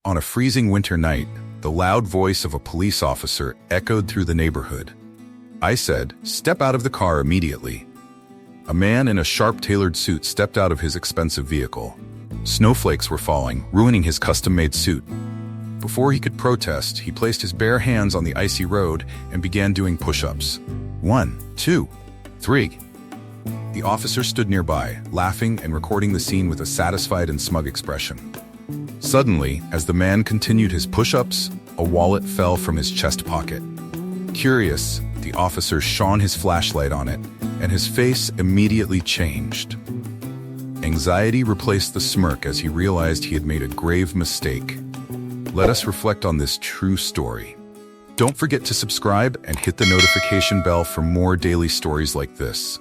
On a freezing winter night, the loud voice of a police officer echoed through the neighborhood. I said, "Step out of the car immediately." A man in a sharp-tailored suit stepped out of his expensive vehicle. Snowflakes were falling, ruining his custom-made suit. Before he could protest, he placed his bare hands on the icy road and began doing push-ups. 1, 2, 3. The officer stood nearby, laughing and recording the scene with a satisfied and smug expression. Suddenly, as the man continued his push-ups, a wallet fell from his chest pocket. Curious, the officer shone his flashlight on it, and his face immediately changed. Anxiety replaced the smirk as he realized he had made a grave mistake. Let us reflect on this true story. Don't forget to subscribe and hit the notification bell for more daily stories like this.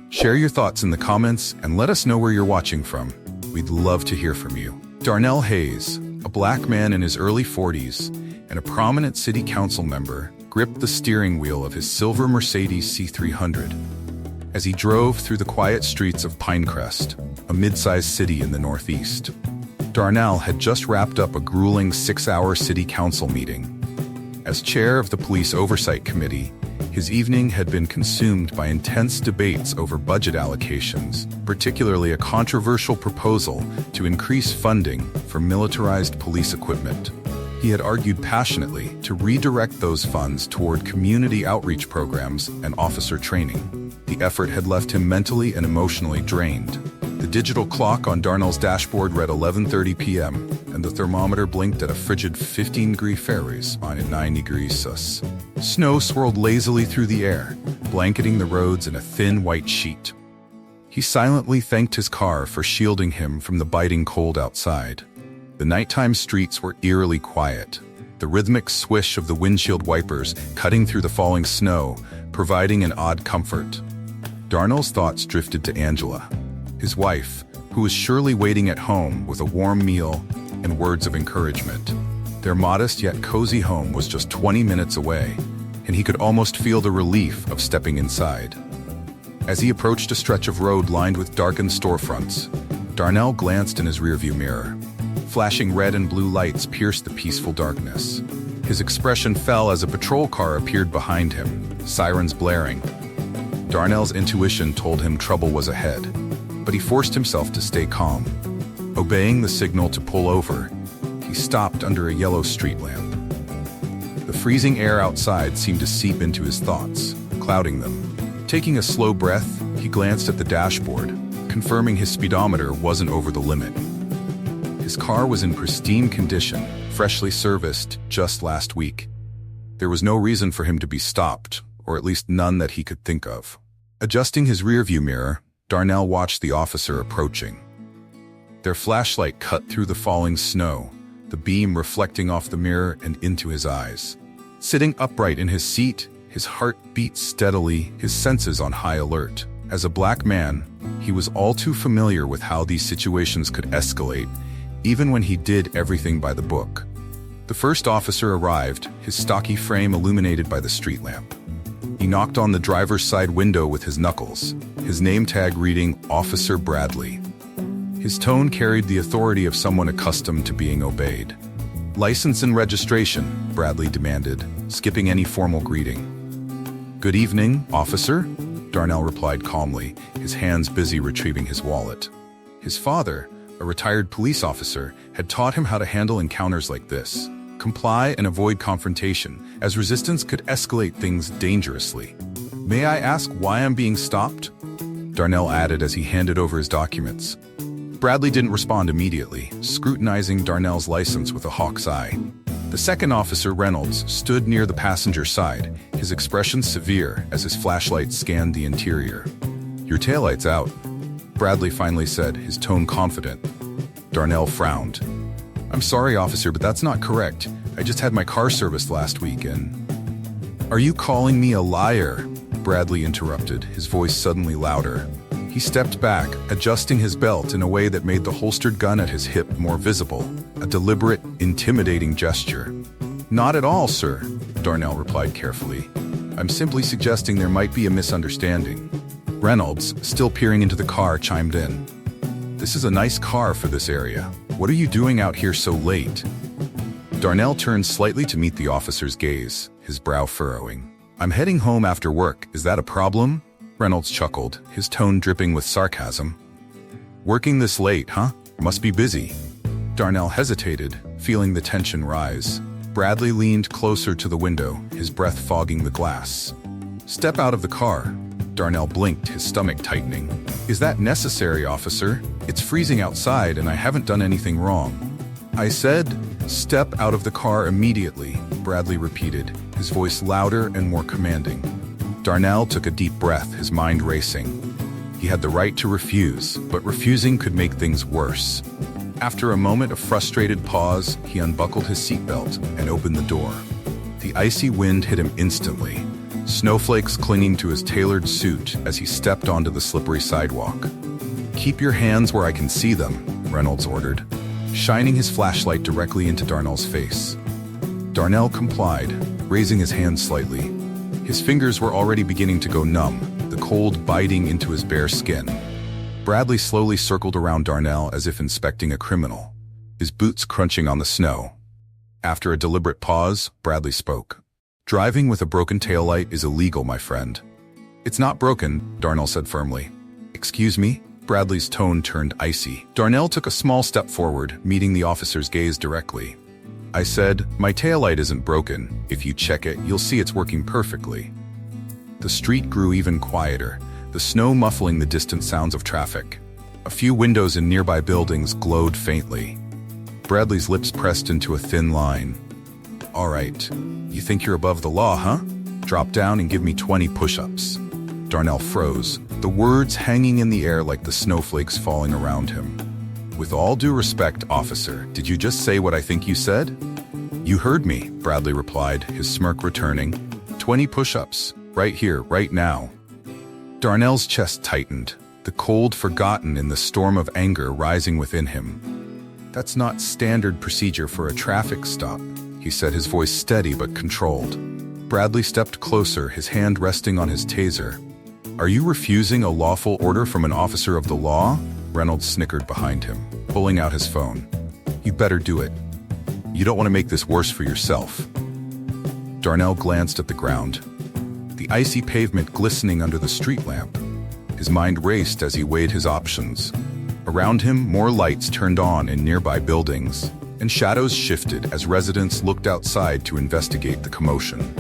Share your thoughts in the comments and let us know where you're watching from. We'd love to hear from you. Darnell Hayes, a black man in his early 40s and a prominent city council member, gripped the steering wheel of his silver Mercedes C300 as he drove through the quiet streets of Pinecrest, a mid-sized city in the Northeast. Darnell had just wrapped up a grueling 6-hour city council meeting. As chair of the Police Oversight Committee, his evening had been consumed by intense debates over budget allocations, particularly a controversial proposal to increase funding for militarized police equipment. He had argued passionately to redirect those funds toward community outreach programs and officer training. The effort had left him mentally and emotionally drained. The digital clock on Darnell's dashboard read 11:30 p.m., and the thermometer blinked at a frigid 15 Fahrenheit on 9 degrees Celsius. Snow swirled lazily through the air, blanketing the roads in a thin white sheet. He silently thanked his car for shielding him from the biting cold outside. The nighttime streets were eerily quiet, the rhythmic swish of the windshield wipers cutting through the falling snow, providing an odd comfort. Darnell's thoughts drifted to Angela, his wife, who was surely waiting at home with a warm meal and words of encouragement. Their modest yet cozy home was just 20 minutes away, and he could almost feel the relief of stepping inside. As he approached a stretch of road lined with darkened storefronts, Darnell glanced in his rearview mirror. Flashing red and blue lights pierced the peaceful darkness. His expression fell as a patrol car appeared behind him, sirens blaring. Darnell's intuition told him trouble was ahead, but he forced himself to stay calm. Obeying the signal to pull over, he stopped under a yellow street lamp. The freezing air outside seemed to seep into his thoughts, clouding them. Taking a slow breath, he glanced at the dashboard, confirming his speedometer wasn't over the limit. His car was in pristine condition, freshly serviced just last week. There was no reason for him to be stopped, or at least none that he could think of. Adjusting his rearview mirror, Darnell watched the officer approaching. Their flashlight cut through the falling snow, the beam reflecting off the mirror and into his eyes. Sitting upright in his seat, his heart beat steadily, his senses on high alert. As a black man, he was all too familiar with how these situations could escalate, even when he did everything by the book. The first officer arrived, his stocky frame illuminated by the street lamp. He knocked on the driver's side window with his knuckles, his name tag reading Officer Bradley. His tone carried the authority of someone accustomed to being obeyed. "License and registration," Bradley demanded, skipping any formal greeting. "Good evening, officer," Darnell replied calmly, his hands busy retrieving his wallet. His father, a retired police officer, had taught him how to handle encounters like this. Comply and avoid confrontation, as resistance could escalate things dangerously. "May I ask why I'm being stopped?" Darnell added as he handed over his documents. Bradley didn't respond immediately, scrutinizing Darnell's license with a hawk's eye. The second officer, Reynolds, stood near the passenger side, his expression severe as his flashlight scanned the interior. "Your taillight's out," Bradley finally said, his tone confident. Darnell frowned. "I'm sorry, officer, but that's not correct. I just had my car serviced last week and—" "Are you calling me a liar?" Bradley interrupted, his voice suddenly louder. He stepped back, adjusting his belt in a way that made the holstered gun at his hip more visible, a deliberate, intimidating gesture. "Not at all, sir," Darnell replied carefully. "I'm simply suggesting there might be a misunderstanding." Reynolds, still peering into the car, chimed in. "This is a nice car for this area. What are you doing out here so late?" Darnell turned slightly to meet the officer's gaze, his brow furrowing. "I'm heading home after work. Is that a problem?" Reynolds chuckled, his tone dripping with sarcasm. "Working this late, huh? Must be busy." Darnell hesitated, feeling the tension rise. Bradley leaned closer to the window, his breath fogging the glass. "Step out of the car." Darnell blinked, his stomach tightening. "Is that necessary, officer? It's freezing outside and I haven't done anything wrong." "I said, step out of the car immediately," Bradley repeated, his voice louder and more commanding. Darnell took a deep breath, his mind racing. He had the right to refuse, but refusing could make things worse. After a moment of frustrated pause, he unbuckled his seatbelt and opened the door. The icy wind hit him instantly, snowflakes clinging to his tailored suit as he stepped onto the slippery sidewalk. "Keep your hands where I can see them," Reynolds ordered, shining his flashlight directly into Darnell's face. Darnell complied, raising his hand slightly. His fingers were already beginning to go numb, the cold biting into his bare skin. Bradley slowly circled around Darnell as if inspecting a criminal, his boots crunching on the snow. After a deliberate pause, Bradley spoke. "Driving with a broken taillight is illegal, my friend." "It's not broken," Darnell said firmly. "Excuse me?" Bradley's tone turned icy. Darnell took a small step forward, meeting the officer's gaze directly. "I said, my taillight isn't broken. If you check it, you'll see it's working perfectly." The street grew even quieter, the snow muffling the distant sounds of traffic. A few windows in nearby buildings glowed faintly. Bradley's lips pressed into a thin line. "All right, you think you're above the law, huh? Drop down and give me 20 push-ups." Darnell froze, the words hanging in the air like the snowflakes falling around him. "With all due respect, officer, did you just say what I think you said?" "You heard me," Bradley replied, his smirk returning. 20 push-ups, right here, right now." Darnell's chest tightened, the cold forgotten in the storm of anger rising within him. "That's not standard procedure for a traffic stop," he said, his voice steady but controlled. Bradley stepped closer, his hand resting on his taser. "Are you refusing a lawful order from an officer of the law?" Reynolds snickered behind him, pulling out his phone. "You better do it. You don't want to make this worse for yourself." Darnell glanced at the ground, the icy pavement glistening under the street lamp. His mind raced as he weighed his options. Around him, more lights turned on in nearby buildings, and shadows shifted as residents looked outside to investigate the commotion.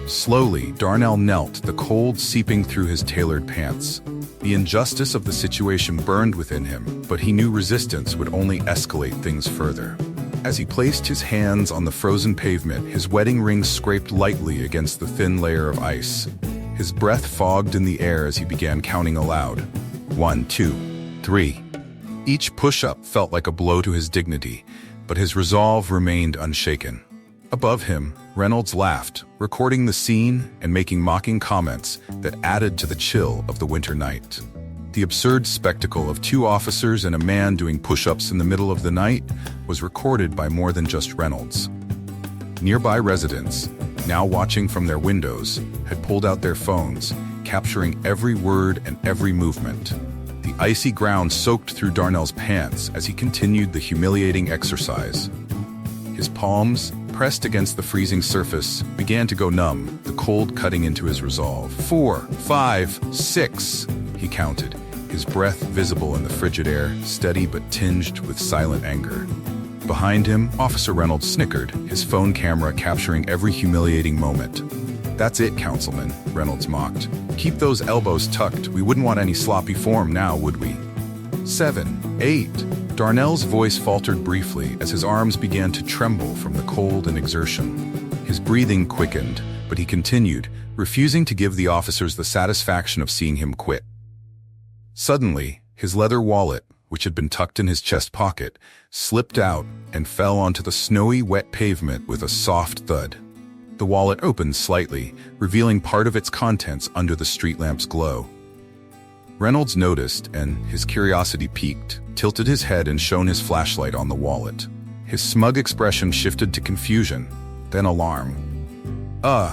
Slowly, Darnell knelt, the cold seeping through his tailored pants. The injustice of the situation burned within him, but he knew resistance would only escalate things further. As he placed his hands on the frozen pavement, his wedding ring scraped lightly against the thin layer of ice. His breath fogged in the air as he began counting aloud. 1, 2, 3. Each push-up felt like a blow to his dignity, but his resolve remained unshaken. Above him, Reynolds laughed, recording the scene and making mocking comments that added to the chill of the winter night. The absurd spectacle of 2 officers and a man doing push-ups in the middle of the night was recorded by more than just Reynolds. Nearby residents, now watching from their windows, had pulled out their phones, capturing every word and every movement. The icy ground soaked through Darnell's pants as he continued the humiliating exercise. His palms, pressed against the freezing surface, began to go numb, the cold cutting into his resolve. 4, 5, 6, he counted, his breath visible in the frigid air, steady but tinged with silent anger. Behind him, Officer Reynolds snickered, his phone camera capturing every humiliating moment. "That's it, Councilman," Reynolds mocked. "Keep those elbows tucked. We wouldn't want any sloppy form now, would we?" 7, 8. Darnell's voice faltered briefly as his arms began to tremble from the cold and exertion. His breathing quickened, but he continued, refusing to give the officers the satisfaction of seeing him quit. Suddenly, his leather wallet, which had been tucked in his chest pocket, slipped out and fell onto the snowy, wet pavement with a soft thud. The wallet opened slightly, revealing part of its contents under the street lamp's glow. Reynolds noticed, and his curiosity piqued, tilted his head and shone his flashlight on the wallet. His smug expression shifted to confusion, then alarm.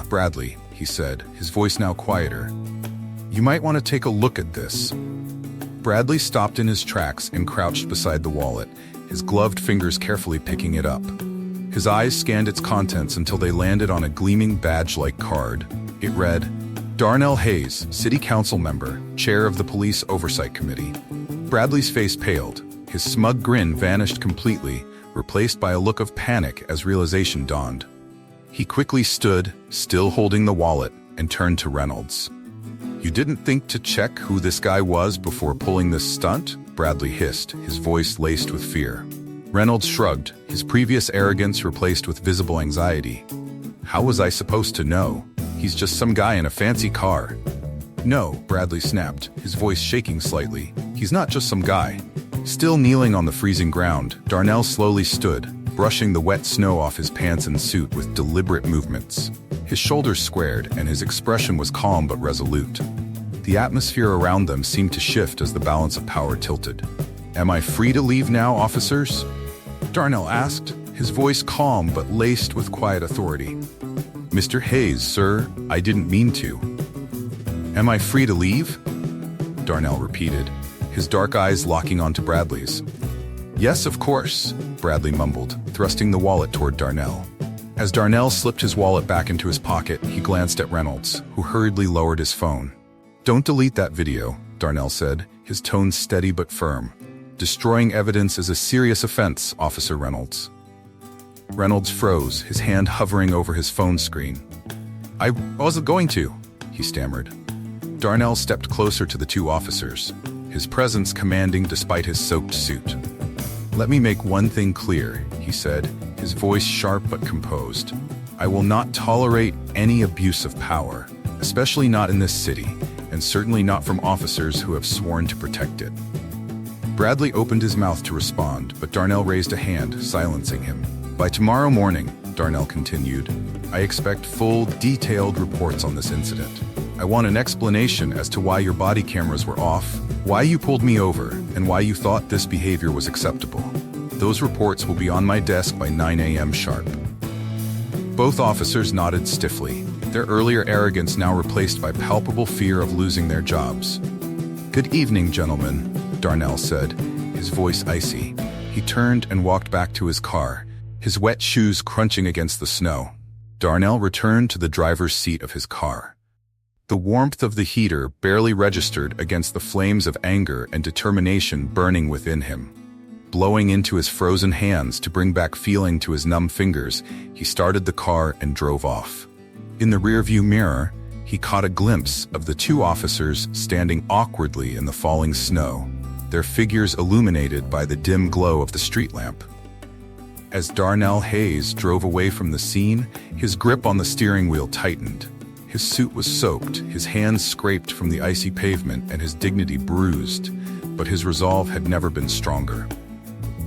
Bradley," he said, his voice now quieter. "You might want to take a look at this." Bradley stopped in his tracks and crouched beside the wallet, his gloved fingers carefully picking it up. His eyes scanned its contents until they landed on a gleaming badge-like card. It read, Darnell Hayes, City Council Member, Chair of the Police Oversight Committee. Bradley's face paled. His smug grin vanished completely, replaced by a look of panic as realization dawned. He quickly stood, still holding the wallet, and turned to Reynolds. You didn't think to check who this guy was before pulling this stunt? Bradley hissed, his voice laced with fear. Reynolds shrugged, his previous arrogance replaced with visible anxiety. How was I supposed to know? He's just some guy in a fancy car. No, Bradley snapped, his voice shaking slightly. He's not just some guy. Still kneeling on the freezing ground, Darnell slowly stood, brushing the wet snow off his pants and suit with deliberate movements. His shoulders squared, and his expression was calm but resolute. The atmosphere around them seemed to shift as the balance of power tilted. Am I free to leave now, officers? Darnell asked, his voice calm but laced with quiet authority. Mr. Hayes, sir, I didn't mean to. Am I free to leave? Darnell repeated, his dark eyes locking onto Bradley's. Yes, of course, Bradley mumbled, thrusting the wallet toward Darnell. As Darnell slipped his wallet back into his pocket, he glanced at Reynolds, who hurriedly lowered his phone. Don't delete that video, Darnell said, his tone steady but firm. Destroying evidence is a serious offense, Officer Reynolds. Reynolds froze, his hand hovering over his phone screen. I wasn't going to, he stammered. Darnell stepped closer to the two officers, his presence commanding despite his soaked suit. Let me make one thing clear, he said, his voice sharp but composed. I will not tolerate any abuse of power, especially not in this city, and certainly not from officers who have sworn to protect it. Bradley opened his mouth to respond, but Darnell raised a hand, silencing him. By tomorrow morning, Darnell continued, I expect full, detailed reports on this incident. I want an explanation as to why your body cameras were off, why you pulled me over, and why you thought this behavior was acceptable. Those reports will be on my desk by 9 a.m. sharp. Both officers nodded stiffly, their earlier arrogance now replaced by palpable fear of losing their jobs. Good evening, gentlemen, Darnell said, his voice icy. He turned and walked back to his car, his wet shoes crunching against the snow. Darnell returned to the driver's seat of his car. The warmth of the heater barely registered against the flames of anger and determination burning within him. Blowing into his frozen hands to bring back feeling to his numb fingers, he started the car and drove off. In the rearview mirror, he caught a glimpse of the two officers standing awkwardly in the falling snow, their figures illuminated by the dim glow of the street lamp. As Darnell Hayes drove away from the scene, his grip on the steering wheel tightened. His suit was soaked, his hands scraped from the icy pavement, and his dignity bruised, but his resolve had never been stronger.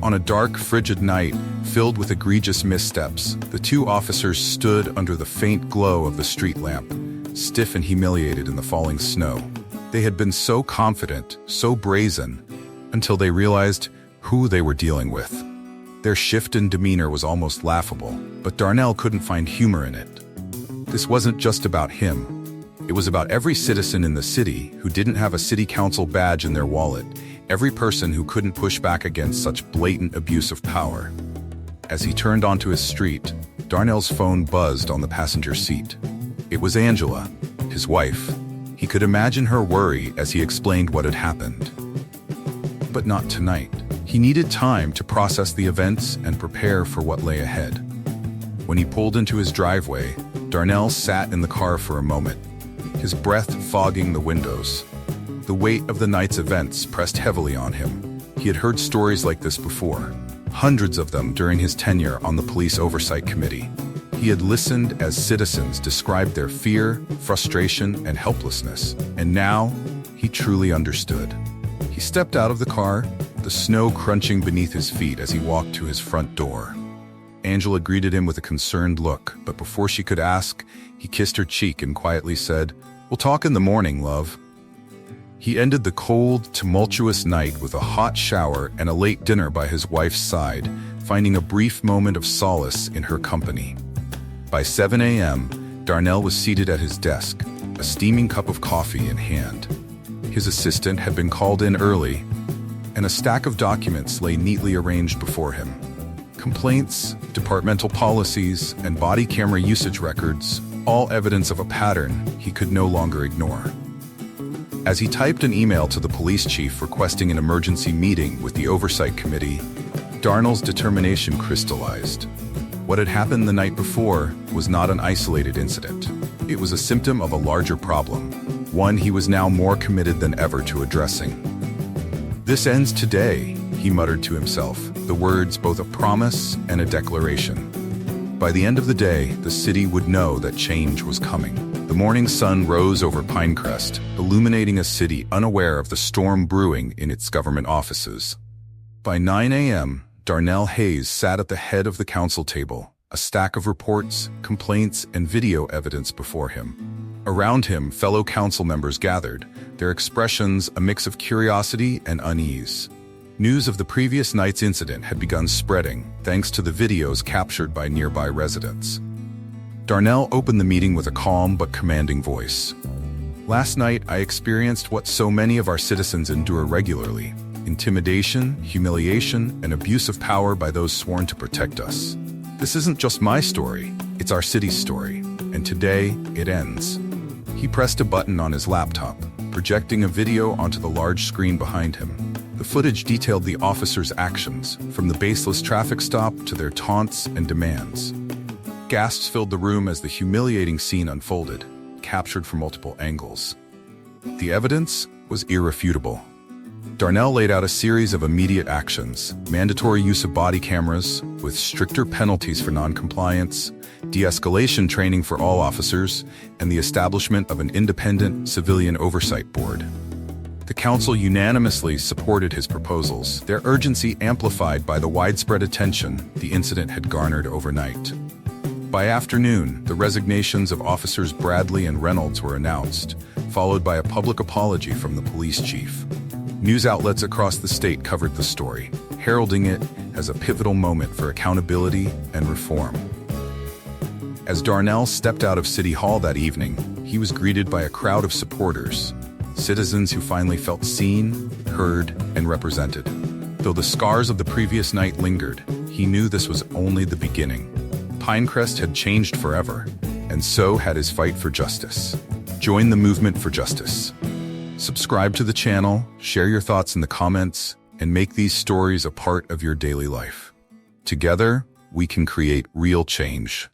On a dark, frigid night, filled with egregious missteps, the two officers stood under the faint glow of the street lamp, stiff and humiliated in the falling snow. They had been so confident, so brazen, until they realized who they were dealing with. Their shift in demeanor was almost laughable, but Darnell couldn't find humor in it. This wasn't just about him. It was about every citizen in the city who didn't have a city council badge in their wallet, every person who couldn't push back against such blatant abuse of power. As he turned onto his street, Darnell's phone buzzed on the passenger seat. It was Angela, his wife. He could imagine her worry as he explained what had happened. But not tonight. He needed time to process the events and prepare for what lay ahead. When he pulled into his driveway, Darnell sat in the car for a moment, his breath fogging the windows. The weight of the night's events pressed heavily on him. He had heard stories like this before, hundreds of them during his tenure on the Police Oversight Committee. He had listened as citizens described their fear, frustration, and helplessness, and now he truly understood. He stepped out of the car, the snow crunching beneath his feet as he walked to his front door. Angela greeted him with a concerned look, but before she could ask, he kissed her cheek and quietly said, "We'll talk in the morning, love." He ended the cold, tumultuous night with a hot shower and a late dinner by his wife's side, finding a brief moment of solace in her company. By 7 a.m., Darnell was seated at his desk, a steaming cup of coffee in hand. His assistant had been called in early, and a stack of documents lay neatly arranged before him. Complaints, departmental policies, and body camera usage records, all evidence of a pattern he could no longer ignore. As he typed an email to the police chief requesting an emergency meeting with the Oversight Committee, Darnell's determination crystallized. What had happened the night before was not an isolated incident. It was a symptom of a larger problem, one he was now more committed than ever to addressing. "This ends today," he muttered to himself, the words both a promise and a declaration. By the end of the day, the city would know that change was coming. The morning sun rose over Pinecrest, illuminating a city unaware of the storm brewing in its government offices. By 9 a.m., Darnell Hayes sat at the head of the council table, a stack of reports, complaints, and video evidence before him. Around him, fellow council members gathered, their expressions a mix of curiosity and unease. News of the previous night's incident had begun spreading, thanks to the videos captured by nearby residents. Darnell opened the meeting with a calm but commanding voice. "Last night, I experienced what so many of our citizens endure regularly: intimidation, humiliation, and abuse of power by those sworn to protect us. This isn't just my story, it's our city's story, and today it ends." He pressed a button on his laptop, projecting a video onto the large screen behind him. The footage detailed the officers' actions, from the baseless traffic stop to their taunts and demands. Gasps filled the room as the humiliating scene unfolded, captured from multiple angles. The evidence was irrefutable. Darnell laid out a series of immediate actions: mandatory use of body cameras, with stricter penalties for non-compliance, de-escalation training for all officers, and the establishment of an independent civilian oversight board. The council unanimously supported his proposals, their urgency amplified by the widespread attention the incident had garnered overnight. By afternoon, the resignations of Officers Bradley and Reynolds were announced, followed by a public apology from the police chief. News outlets across the state covered the story, heralding it as a pivotal moment for accountability and reform. As Darnell stepped out of City Hall that evening, he was greeted by a crowd of supporters, citizens who finally felt seen, heard, and represented. Though the scars of the previous night lingered, he knew this was only the beginning. Pinecrest had changed forever, and so had his fight for justice. Join the movement for justice. Subscribe to the channel, share your thoughts in the comments, and make these stories a part of your daily life. Together, we can create real change.